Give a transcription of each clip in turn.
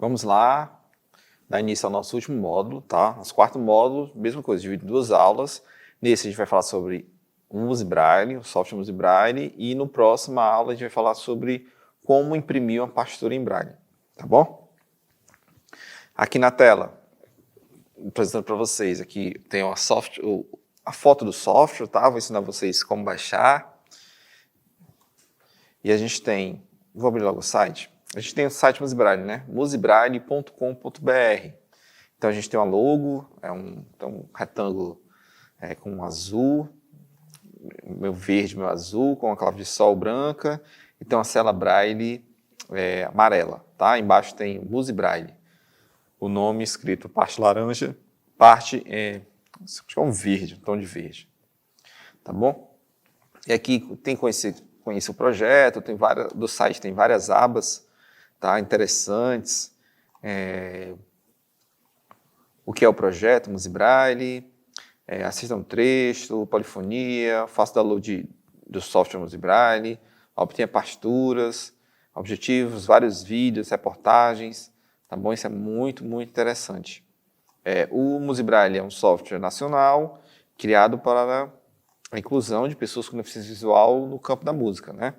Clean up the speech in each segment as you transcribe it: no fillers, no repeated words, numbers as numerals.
Vamos lá, dar início ao nosso último módulo, tá? Nosso quarto módulo, mesma coisa, dividido em duas aulas. Nesse a gente vai falar sobre o Muse Braille, o software Muse Braille, e no próximo aula a gente vai falar sobre como imprimir uma partitura em Braille, tá bom? Aqui na tela, apresentando para vocês, aqui tem a foto do software, tá? Vou ensinar vocês como baixar. E a gente tem, vou abrir logo o site. A gente tem o site Muse Braille, né? musebraille.com.br. Então a gente tem uma logo, um retângulo com um azul, meu verde, meu azul, com uma clave de sol branca, e tem uma célula Braille amarela, tá? Embaixo tem Muse Braille. O nome escrito parte laranja, parte acho que é um verde, um tom de verde. Tá bom? E aqui tem conhecer o projeto, do site tem várias abas, tá? Interessantes. O que é o projeto Muse Braille, assista um trecho, polifonia, faça download do software Muse Braille, obtenha partituras, objetivos, vários vídeos, reportagens, tá bom? Isso é muito, muito interessante. O Muse Braille é um software nacional criado para a inclusão de pessoas com deficiência visual no campo da música, né?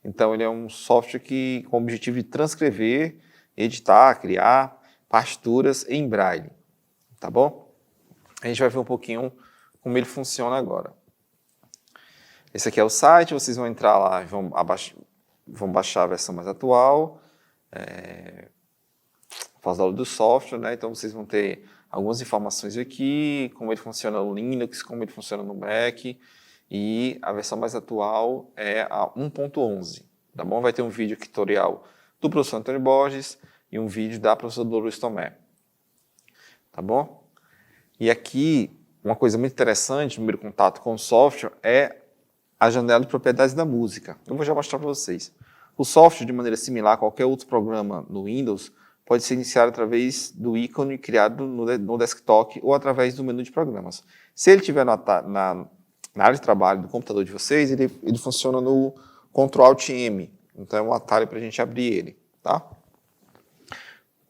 Então, ele é um software com o objetivo de transcrever, editar, criar partituras em Braille, tá bom? A gente vai ver um pouquinho como ele funciona agora. Esse aqui é o site, vocês vão entrar lá e vão baixar a versão mais atual, faz download do software, né? Então vocês vão ter algumas informações aqui, como ele funciona no Linux, como ele funciona no Mac, e a versão mais atual é a 1.11, tá bom? Vai ter um vídeo tutorial do professor Antônio Borges e um vídeo da professora Dolores Tomé, tá bom? E aqui, uma coisa muito interessante, o primeiro contato com o software é a janela de propriedades da música. Eu vou já mostrar para vocês. O software, de maneira similar a qualquer outro programa no Windows, pode ser iniciado através do ícone criado no desktop ou através do menu de programas. Se ele estiver na área de trabalho do computador de vocês, ele funciona no Ctrl Alt M. Então é um atalho para a gente abrir ele, tá?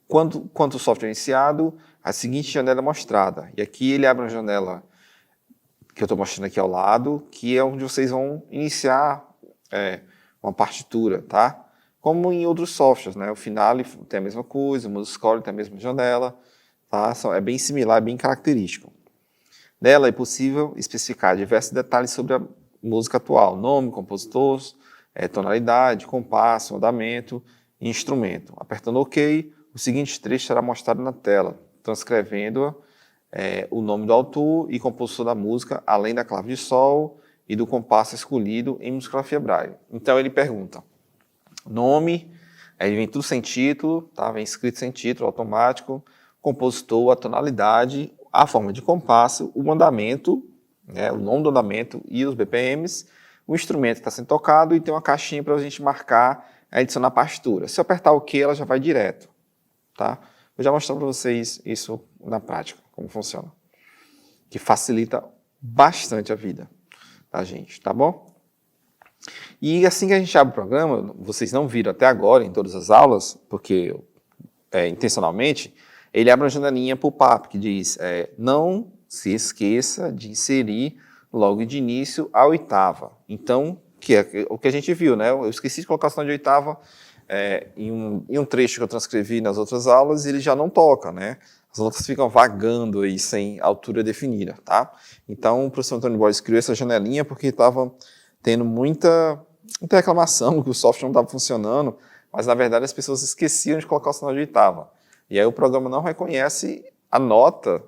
Quando o software é iniciado, a seguinte janela é mostrada. E aqui ele abre uma janela que eu estou mostrando aqui ao lado, que é onde vocês vão iniciar uma partitura, tá? Como em outros softwares, né? O Finale tem a mesma coisa, o MuseScore tem a mesma janela, tá? É bem similar, é bem característico. Nela é possível especificar diversos detalhes sobre a música atual: nome, compositor, tonalidade, compasso, andamento e instrumento. Apertando OK, o seguinte trecho será mostrado na tela, transcrevendo o nome do autor e compositor da música, além da clave de sol e do compasso escolhido em musicografia Braille. Então ele pergunta nome, aí vem tudo sem título, tá? Vem escrito sem título, automático, compositor, a tonalidade, a forma de compasso, o andamento, né, o nome do andamento e os BPMs, o instrumento que está sendo tocado e tem uma caixinha para a gente marcar e adicionar partitura. Se eu apertar OK, ela já vai direto, tá? Vou já mostrar para vocês isso na prática, como funciona, que facilita bastante a vida da gente, tá bom? E assim que a gente abre o programa, vocês não viram até agora em todas as aulas, porque intencionalmente, ele abre uma janelinha pop-up que diz não se esqueça de inserir logo de início a oitava. Então, que é o que a gente viu, né? Eu esqueci de colocar o sinal de oitava em um trecho que eu transcrevi nas outras aulas, ele já não toca, né? As notas ficam vagando aí sem altura definida, tá? Então, o professor Antônio Borges criou essa janelinha porque estava tendo muita reclamação que o software não estava funcionando, mas na verdade as pessoas esqueciam de colocar o sinal de oitava. E aí o programa não reconhece a nota,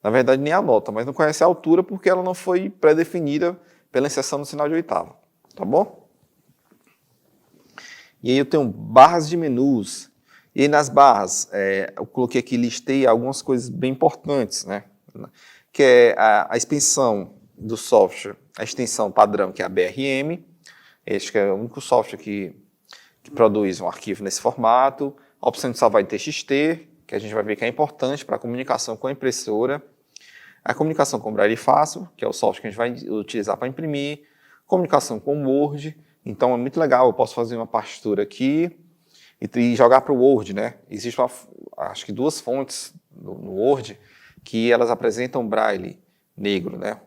na verdade nem a nota, mas não conhece a altura porque ela não foi pré-definida pela inserção do sinal de oitava, tá bom? E aí eu tenho barras de menus, e aí nas barras eu coloquei aqui, listei algumas coisas bem importantes, né? Que é a extensão do software, a extensão padrão, que é a BRM, este que é o único software que produz um arquivo nesse formato, a opção de salvar em TXT, que a gente vai ver que é importante para a comunicação com a impressora, a comunicação com o Braille Fácil, que é o software que a gente vai utilizar para imprimir, comunicação com o Word, então é muito legal, eu posso fazer uma partitura aqui, e jogar para o Word, né? Existem, acho que 2 fontes no Word que elas apresentam Braille negro, né?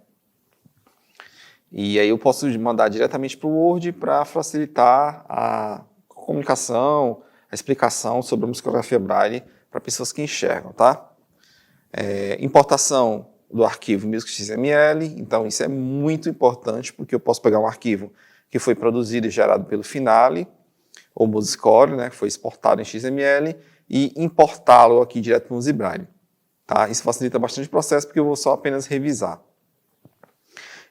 E aí eu posso mandar diretamente para o Word para facilitar a comunicação, a explicação sobre a musicografia Braille para pessoas que enxergam, tá? Importação do arquivo music.xml, então isso é muito importante porque eu posso pegar um arquivo que foi produzido e gerado pelo Finale ou Musiccore, né, que foi exportado em XML, e importá-lo aqui direto no ZBraille. Tá? Isso facilita bastante o processo porque eu vou só apenas revisar.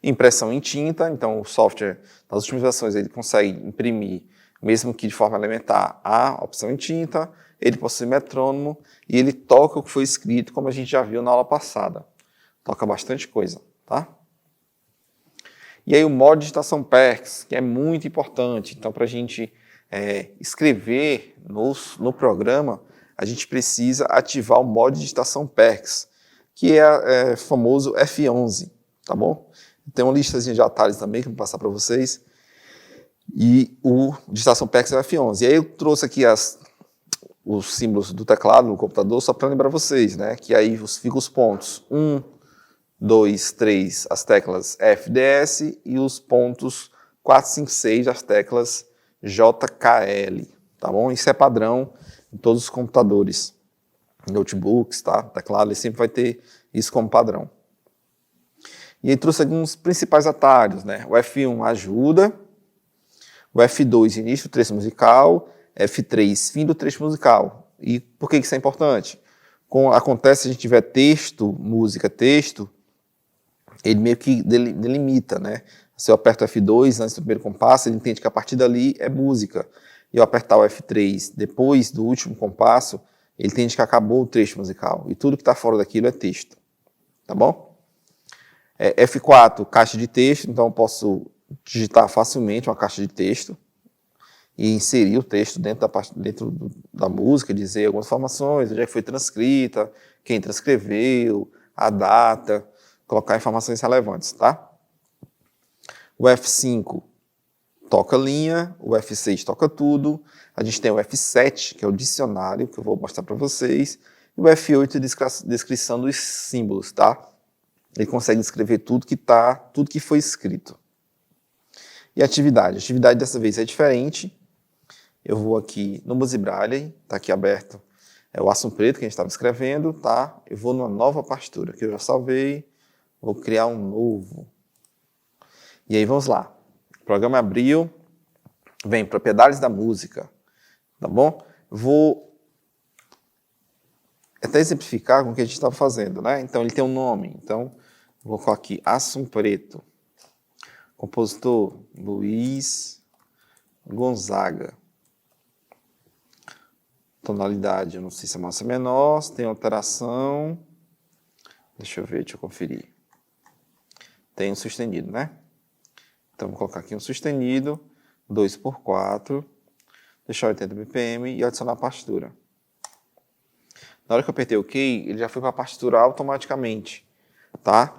Impressão em tinta, então o software, nas últimas versões, ele consegue imprimir, mesmo que de forma elementar, a opção em tinta, ele possui metrônomo e ele toca o que foi escrito, como a gente já viu na aula passada. Toca bastante coisa, tá? E aí o modo de digitação PERCS, que é muito importante. Então, para a gente escrever no programa, a gente precisa ativar o modo de digitação PERCS, que é famoso F11, tá bom? Tem uma listazinha de atalhos também que eu vou passar para vocês. E o digitação PERCS é o F11. E aí eu trouxe aqui os símbolos do teclado no computador só para lembrar vocês, né? Que aí ficam os pontos 1, 2, 3, as teclas FDS e os pontos 4, 5, 6, as teclas JKL, tá bom? Isso é padrão em todos os computadores, notebooks, tá? Teclado, ele sempre vai ter isso como padrão. E aí trouxe alguns principais atalhos, né? O F1 ajuda, o F2 início do trecho musical, F3 fim do trecho musical. E por que isso é importante? Acontece se a gente tiver texto, música, texto, ele meio que delimita, né? Se eu aperto F2 antes do primeiro compasso, ele entende que a partir dali é música. E eu apertar o F3 depois do último compasso, ele entende que acabou o trecho musical. E tudo que está fora daquilo é texto. Tá bom? F4, caixa de texto. Então eu posso digitar facilmente uma caixa de texto e inserir o texto dentro da música, dizer algumas informações, onde é que foi transcrita, quem transcreveu, a data, colocar informações relevantes, tá? O F5 toca linha, o F6 toca tudo, a gente tem o F7, que é o dicionário, que eu vou mostrar para vocês, e o F8 descrição dos símbolos, tá? Ele consegue descrever tudo que foi escrito. E a atividade dessa vez é diferente. Eu vou aqui no MusicBraille, está aqui aberto, é o Assunto Preto que a gente estava escrevendo, tá? Eu vou numa nova partitura, que eu já salvei, vou criar um novo. E aí vamos lá. O programa abriu, vem propriedades da música, tá bom? Vou até exemplificar com o que a gente estava fazendo, né? Então ele tem um nome, então vou colocar aqui Assunto Preto. Compositor Luiz Gonzaga. Tonalidade, eu não sei se é maior ou se é menor, se tem alteração. Deixa eu conferir. Tem um sustenido, né? Então vou colocar aqui um sustenido, 2x4, deixar 80 BPM e adicionar a partitura. Na hora que eu apertei OK, ele já foi para a partitura automaticamente, tá?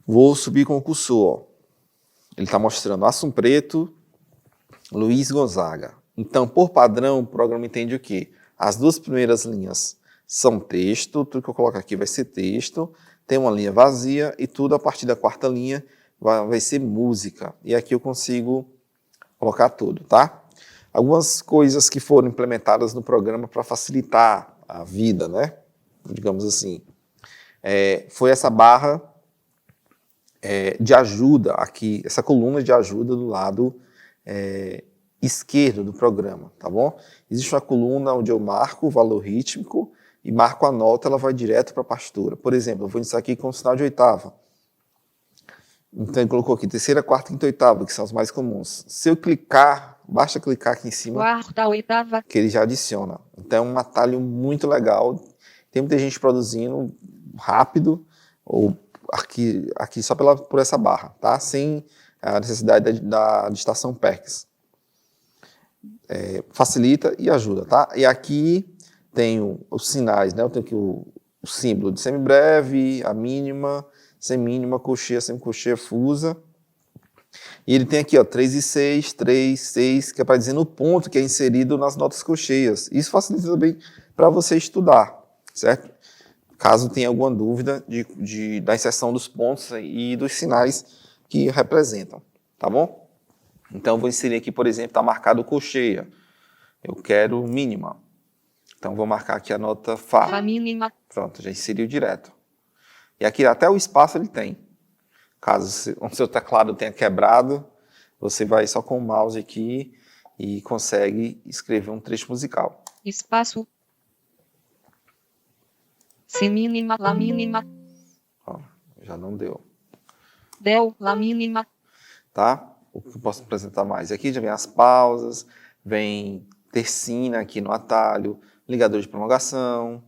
Vou subir com o cursor, ó. Ele está mostrando Assunto Preto, Luiz Gonzaga. Então, por padrão, o programa entende o quê? As 2 primeiras linhas são texto, tudo que eu coloco aqui vai ser texto, tem uma linha vazia e tudo a partir da 4ª linha vai ser música. E aqui eu consigo colocar tudo, tá? Algumas coisas que foram implementadas no programa para facilitar a vida, né? Digamos assim. Foi essa barra de ajuda aqui, essa coluna de ajuda do lado esquerdo do programa, tá bom? Existe uma coluna onde eu marco o valor rítmico e marco a nota, ela vai direto para a partitura. Por exemplo, eu vou iniciar aqui com o sinal de oitava. Então ele colocou aqui 3ª, 4ª, 5ª, 8ª, que são os mais comuns. Se eu clicar, basta clicar aqui em cima, 4ª, 8ª, que ele já adiciona. Então é um atalho muito legal. Tem muita gente produzindo rápido, ou aqui só por essa barra, tá? Sem a necessidade da digitação PERCS. Facilita e ajuda, tá? E aqui tenho os sinais, né? Eu tenho aqui o símbolo de semibreve, a mínima, semínima, cocheia, semicocheia, fusa. E ele tem aqui, ó, 3 e 6, 3, 6, que é para dizer no ponto que é inserido nas notas colcheias. Isso facilita também para você estudar, certo? Caso tenha alguma dúvida da inserção dos pontos e dos sinais que representam, tá bom? Então, eu vou inserir aqui, por exemplo, está marcado colcheia. Eu quero mínima. Então, vou marcar aqui a nota Fá. Fá mínima. Pronto, já inseriu direto. E aqui até o espaço ele tem. Caso o seu teclado tenha quebrado, você vai só com o mouse aqui e consegue escrever um trecho musical. Espaço. Si mínima, Lá mínima. Ó, já não deu. Del, Lá mínima. Tá? O que eu posso apresentar mais? Aqui já vem as pausas, vem tercina aqui no atalho, ligador de prolongação,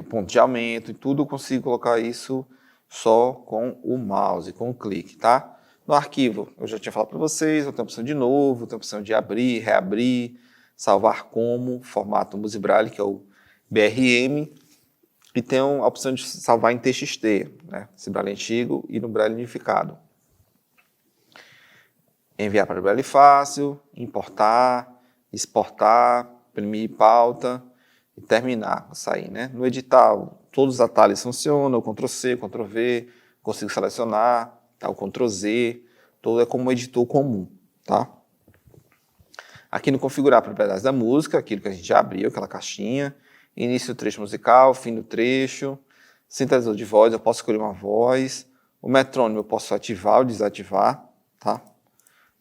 ponto de aumento, e tudo eu consigo colocar isso só com o mouse, com o clique, tá? No arquivo, eu já tinha falado para vocês, eu tenho a opção de novo, tenho a opção de abrir, reabrir, salvar como, formato Musibraille, que é o BRM, e tem a opção de salvar em TXT, né? Esse Braille antigo e no Braille unificado. Enviar para o Braille fácil, importar, exportar, imprimir pauta e terminar, sair, né? No edital, todos os atalhos funcionam, o Ctrl+C, Ctrl+V, consigo selecionar, tá? O Ctrl+Z, todo é como um editor comum, tá? Aqui no configurar propriedades da música, aquilo que a gente já abriu, aquela caixinha, início do trecho musical, fim do trecho, sintetizador de voz, eu posso escolher uma voz, o metrônomo eu posso ativar ou desativar, tá?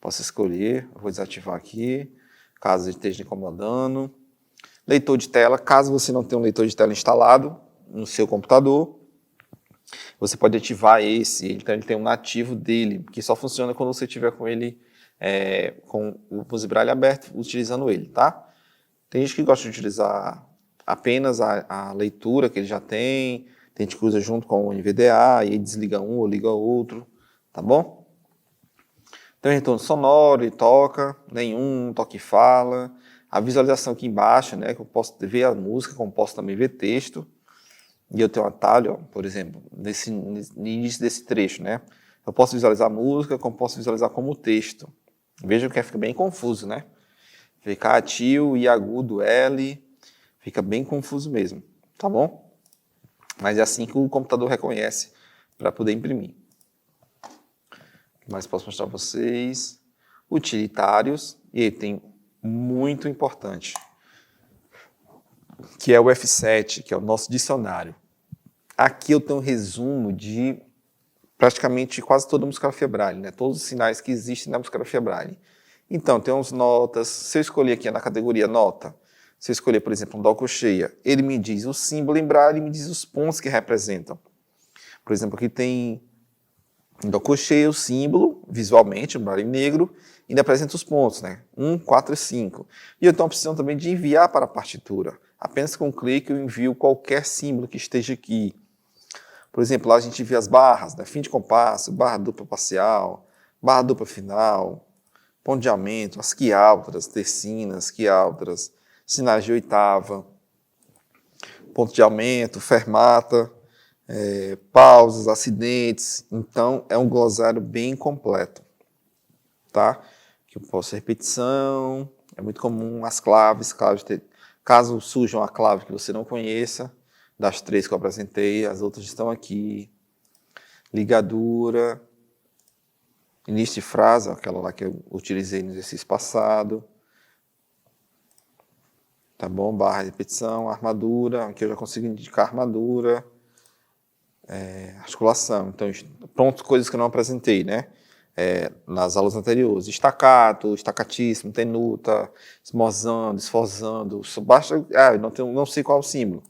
Posso escolher, eu vou desativar aqui, caso esteja incomodando. Leitor de tela, caso você não tenha um leitor de tela instalado no seu computador, você pode ativar esse, então ele tem um nativo dele, que só funciona quando você tiver com ele, com o Musibraille aberto, utilizando ele, tá? Tem gente que gosta de utilizar apenas a leitura que ele já tem gente que usa junto com o NVDA, e aí desliga um ou liga outro, tá bom? Tem retorno sonoro, ele toca, nenhum, toca e fala. A visualização aqui embaixo, né, que eu posso ver a música, como posso também ver texto. E eu tenho um atalho, ó, por exemplo, no início desse trecho, né? Eu posso visualizar a música, como posso visualizar como texto. Vejam que fica bem confuso, né? Fica tio e agudo L, fica bem confuso mesmo, tá bom? Mas é assim que o computador reconhece para poder imprimir. O que mais posso mostrar para vocês? Utilitários, e aí tem muito importante, que é o F7, que é o nosso dicionário. Aqui eu tenho um resumo de praticamente quase toda a musicografia Braille, né? Todos os sinais que existem na musicografia Braille. Então, tem umas notas. Se eu escolher aqui na categoria nota, se eu escolher, por exemplo, um dó colcheia, ele me diz o símbolo em Braille e me diz os pontos que representam. Por exemplo, aqui tem dó colcheia, o símbolo, visualmente, o Braille negro, e ainda apresenta os pontos, né? 1, 4 e 5. E eu tenho a opção também de enviar para a partitura. Apenas com um clique eu envio qualquer símbolo que esteja aqui. Por exemplo, lá a gente vê as barras, né? Fim de compasso, barra dupla parcial, barra dupla final, ponto de aumento, as quiáltras, tercinas, quiáltras, sinais de oitava, ponto de aumento, fermata, pausas, acidentes. Então, é um glossário bem completo, tá? Que eu posso repetição, é muito comum as claves caso surja uma clave que você não conheça, das 3 que eu apresentei, as outras estão aqui. Ligadura, início de frase, aquela lá que eu utilizei no exercício passado. Tá bom? Barra de repetição, armadura, aqui eu já consigo indicar armadura, articulação. Então, pronto, coisas que eu não apresentei, né? Nas aulas anteriores. Estacato, estacatíssimo, tenuta, esmozando, esforçando. Basta, não sei qual é o símbolo.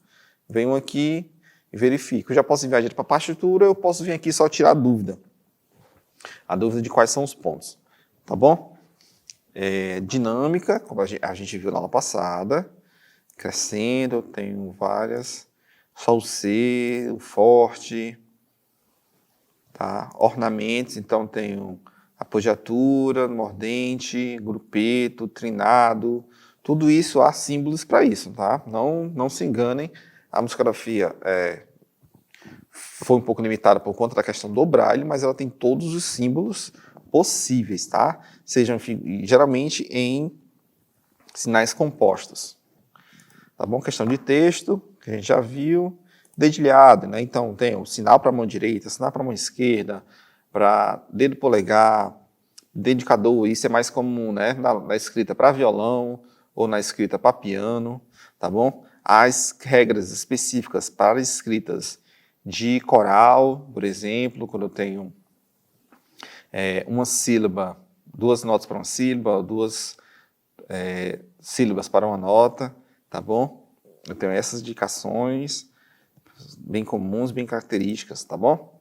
Venho aqui e verifico. Eu já posso enviar direto para a partitura, eu posso vir aqui só tirar a dúvida. A dúvida de quais são os pontos. Tá bom? Dinâmica, como a gente viu na aula passada. Crescendo, eu tenho várias. Só o C, o forte. Tá? Ornamentos, então tenho apogiatura, mordente, grupeto, trinado. Tudo isso há símbolos para isso, tá? Não se enganem. A musicografia foi um pouco limitada por conta da questão do Braille, mas ela tem todos os símbolos possíveis, tá? Sejam geralmente em sinais compostos. Tá bom? Questão de texto, que a gente já viu. Dedilhado, né? Então tem o sinal para a mão direita, sinal para a mão esquerda, para dedo polegar, dedicador, isso é mais comum, né? Na escrita para violão ou na escrita para piano, tá bom? As regras específicas para escritas de coral, por exemplo, quando eu tenho uma sílaba, 2 notas para uma sílaba, 2 sílabas para uma nota, tá bom? Eu tenho essas indicações bem comuns, bem características, tá bom?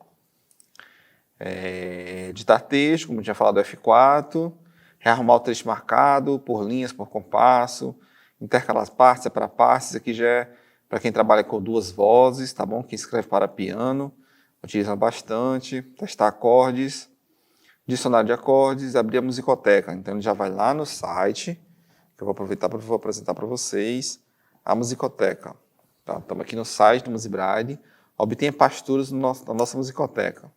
Ditar texto, como eu tinha falado, F4, rearrumar o trecho marcado por linhas, por compasso, intercalar as partes, separar partes, aqui já é para quem trabalha com 2 vozes, tá bom? Quem escreve para piano, utiliza bastante, testar acordes, dicionário de acordes, abrir a musicoteca. Então ele já vai lá no site, que eu vou aproveitar para apresentar para vocês, a musicoteca. Tá? Estamos aqui no site do Musibraille, obtenha partituras da nossa musicoteca.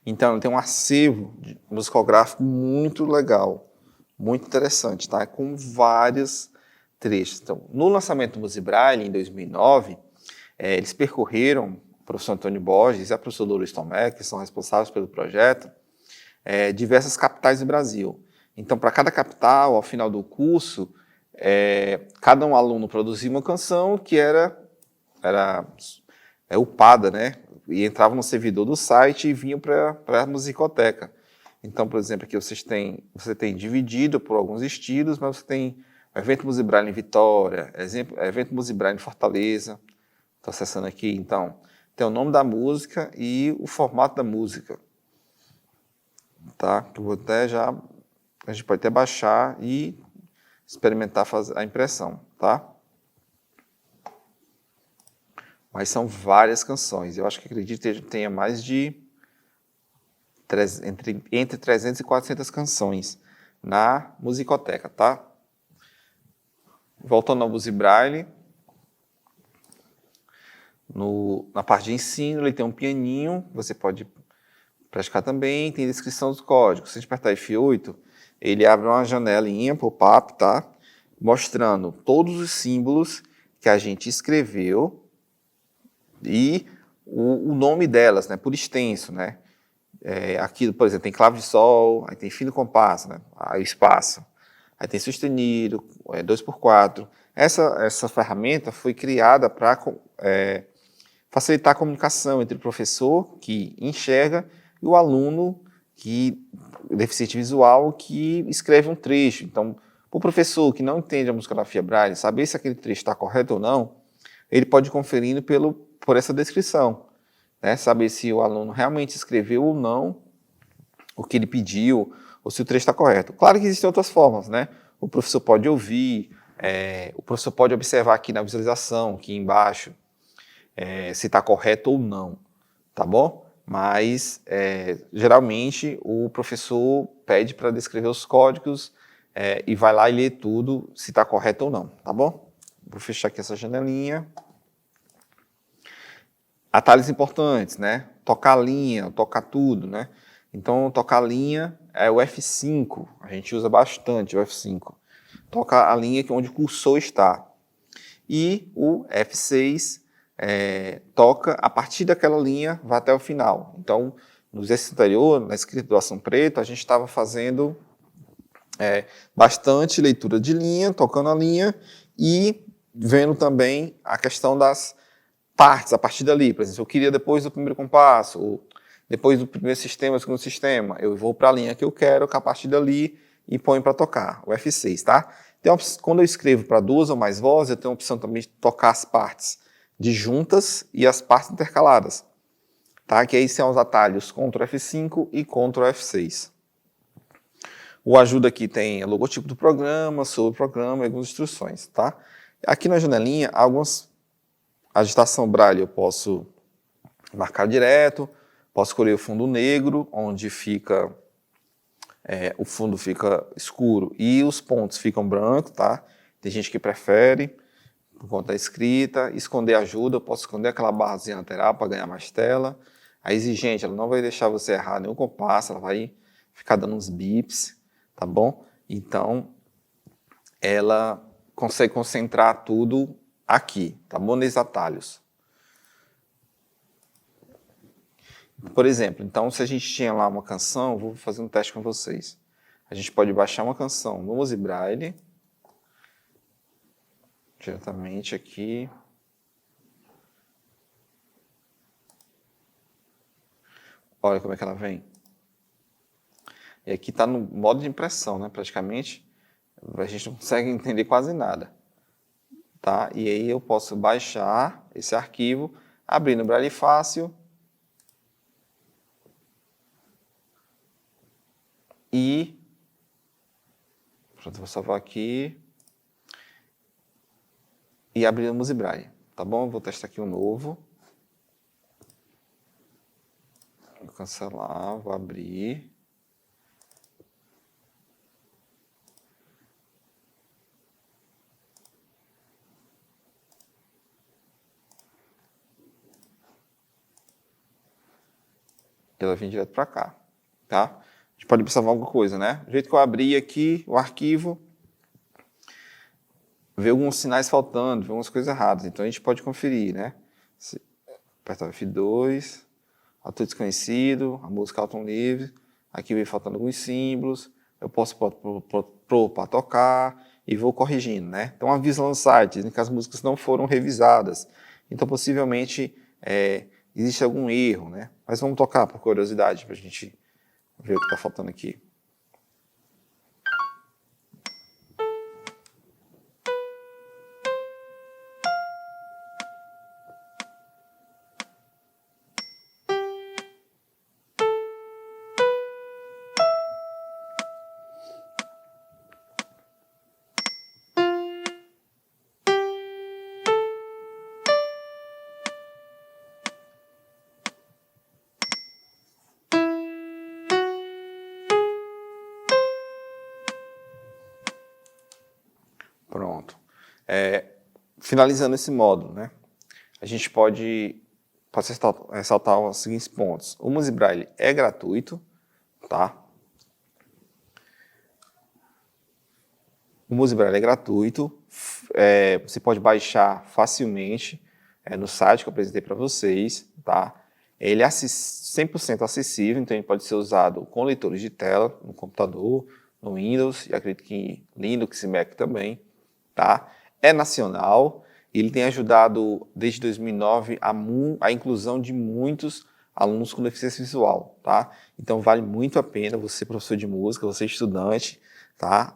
Então, ele tem um acervo musicográfico muito legal, muito interessante, tá? Com vários trechos. Então, no lançamento do Musibraille, em 2009, eles percorreram, o professor Antônio Borges e a professora Lourdes Tomé, que são responsáveis pelo projeto, diversas capitais do Brasil. Então, para cada capital, ao final do curso, cada um aluno produzia uma canção que era upada, né? E entrava no servidor do site e vinha para a musicoteca. Então, por exemplo, aqui você tem dividido por alguns estilos, mas você tem o evento Musibraille em Vitória, evento Musibraille em Fortaleza. Estou acessando aqui, então, tem o nome da música e o formato da música. Tá? Que eu vou até já, a gente pode até baixar e experimentar fazer a impressão, tá? Mas são várias canções. Eu acredito que tenha mais de entre 300 e 400 canções na musicoteca, tá? Voltando ao Musibraille, na parte de ensino, ele tem um pianinho, você pode praticar também, tem descrição dos códigos. Se a gente apertar F8, ele abre uma janelinha pop-up, tá? Mostrando todos os símbolos que a gente escreveu e o nome delas, né, por extenso, né? Aqui, por exemplo, tem clave de sol, aí tem fino compasso, né? Aí espaço, aí tem sustenido, 2x4. Essa ferramenta foi criada para facilitar a comunicação entre o professor, que enxerga, e o aluno, deficiente visual, que escreve um trecho. Então, o professor que não entende a musicografia Braille, saber se aquele trecho está correto ou não, ele pode ir conferindo por essa descrição, né? Saber se o aluno realmente escreveu ou não o que ele pediu, ou se o trecho está correto. Claro que existem outras formas, né? O professor pode ouvir, o professor pode observar aqui na visualização, aqui embaixo, se está correto ou não, tá bom? Mas, geralmente, o professor pede para descrever os códigos e vai lá e lê tudo, se está correto ou não, tá bom? Vou fechar aqui essa janelinha. Atalhos importantes, né? Tocar a linha, tocar tudo, né? Então, tocar a linha é o F5, a gente usa bastante o F5. Toca a linha onde o cursor está. E o F6 toca a partir daquela linha, vai até o final. Então, no exercício anterior, na escrita do Ação Preto, a gente estava fazendo bastante leitura de linha, tocando a linha e vendo também a questão das partes a partir dali. Por exemplo, eu queria depois do primeiro compasso, ou depois do primeiro sistema, segundo sistema, eu vou para a linha que eu quero, que a partir dali, e ponho para tocar, o F6, tá? Então, quando eu escrevo para 2 ou mais vozes, eu tenho a opção também de tocar as partes disjuntas e as partes intercaladas, tá? Que aí são os atalhos Ctrl F5 e Ctrl F6. O ajuda aqui tem o logotipo do programa, sobre o programa e algumas instruções, tá? Aqui na janelinha, a digitação Braille eu posso marcar direto, posso escolher o fundo negro, onde fica o fundo fica escuro e os pontos ficam brancos, tá? Tem gente que prefere, por conta da escrita. Esconder ajuda, eu posso esconder aquela barrazinha lateral para ganhar mais tela. A exigente, ela não vai deixar você errar nenhum compasso, ela vai ficar dando uns bips, tá bom? Então, ela consegue concentrar tudo aqui, tá bom? Nesses atalhos. Por exemplo, então, se a gente tinha lá uma canção, vou fazer um teste com vocês. A gente pode baixar uma canção no Music Braille, diretamente aqui. Olha como é que ela vem. E aqui está no modo de impressão, né? Praticamente, a gente não consegue entender quase nada. Tá? E aí eu posso baixar esse arquivo, abrir no Braille Fácil e... Pronto, vou salvar aqui e abrir no Music Braille, tá bom? Vou testar aqui um novo. Vou cancelar, vou abrir. Ela vem direto para cá, tá? A gente pode observar alguma coisa, né? Do jeito que eu abri aqui o arquivo, vê alguns sinais faltando, vê algumas coisas erradas. Então a gente pode conferir, né? Apertar o F2, autor desconhecido, a música auto livre, aqui vem faltando alguns símbolos, eu posso pôr para tocar e vou corrigindo, né? Então avisa lá no site, dizem que as músicas não foram revisadas. Então possivelmente existe algum erro, né? Mas vamos tocar por curiosidade para a gente ver o que está faltando aqui. Pronto. Finalizando esse módulo, né? A gente pode ressaltar os seguintes pontos. O Music Braille é gratuito, tá? O Music Braille é gratuito, você pode baixar facilmente no site que eu apresentei para vocês, tá? Ele é 100% acessível, então ele pode ser usado com leitores de tela, no computador, no Windows, e acredito que Linux e Mac também, tá? É nacional, ele tem ajudado desde 2009 a inclusão de muitos alunos com deficiência visual, tá? Então vale muito a pena você, professor de música, você estudante, tá?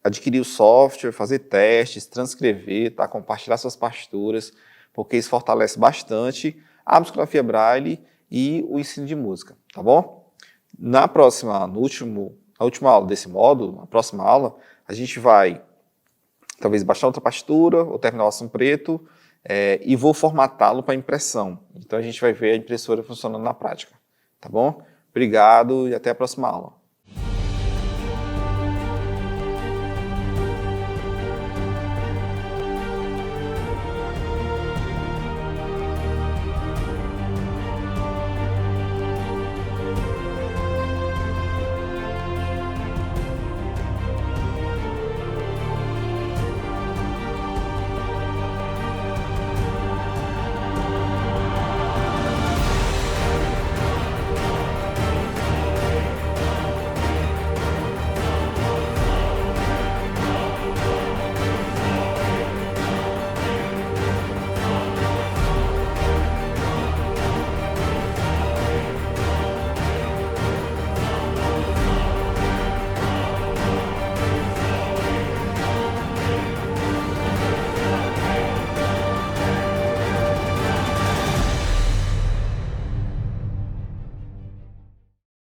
Adquirir o software, fazer testes, transcrever, tá? Compartilhar suas partituras, porque isso fortalece bastante a musicografia Braille e o ensino de música, tá bom? Na última aula desse módulo, na próxima aula, a gente vai talvez baixar outra partitura ou terminar o ação preto e vou formatá-lo para impressão. Então a gente vai ver a impressora funcionando na prática, tá bom? Obrigado e até a próxima aula.